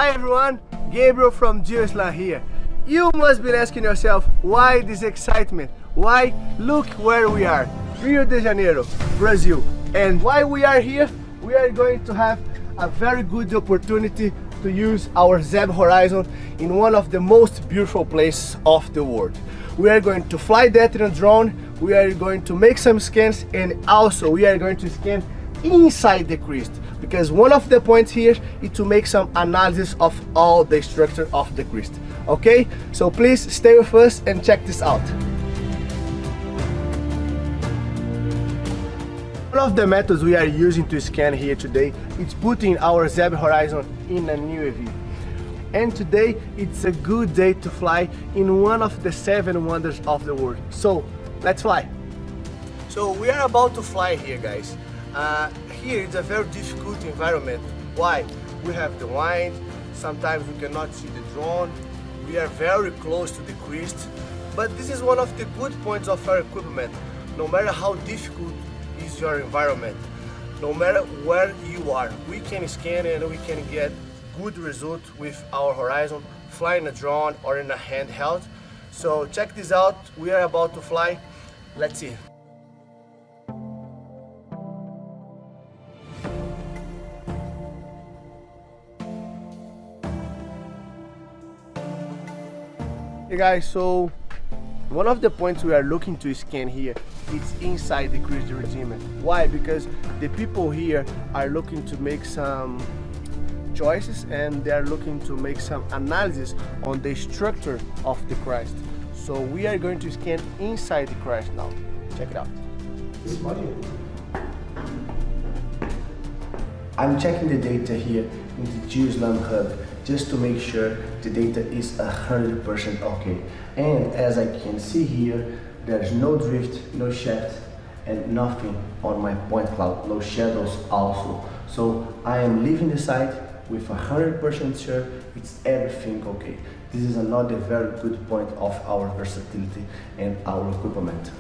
Hi everyone, Gabriel from GeoSLAM here. You must be asking yourself, why this excitement? Why? Look where we are, Rio de Janeiro, Brazil. And why we are here? We are going to have a very good opportunity to use our ZEB Horizon in one of the most beautiful places of the world. We are going to fly that in a drone, we are going to make some scans, and also we are going to scan inside the crust, because one of the points here is to make some analysis of all the structure of the crust. Okay, so please stay with us and check this out. One of the methods we are using to scan here today is putting our ZEB Horizon in a UAV. And today it's a good day to fly in one of the 7 wonders of the world. So let's fly. So we are about to fly here, guys. Here it's a very difficult environment. Why? We have the wind, sometimes we cannot see the drone, we are very close to the crest, but this is one of the good points of our equipment. No matter how difficult is your environment, no matter where you are, we can scan and we can get good results with our Horizon, flying a drone or in a handheld. So check this out, we are about to fly, let's see. Hey guys, so one of the points we are looking to scan here is inside the crust regime. Why? Because the people here are looking to make some choices and they are looking to make some analysis on the structure of the crust. So we are going to scan inside the crust now. Check it out. I'm checking the data here in the GeoSLAM hub just to make sure the data is 100% okay. And as I can see here, there's no drift, no shaft, and nothing on my point cloud, no shadows also. So I am leaving the site with 100% sure it's everything okay. This is another very good point of our versatility and our equipment.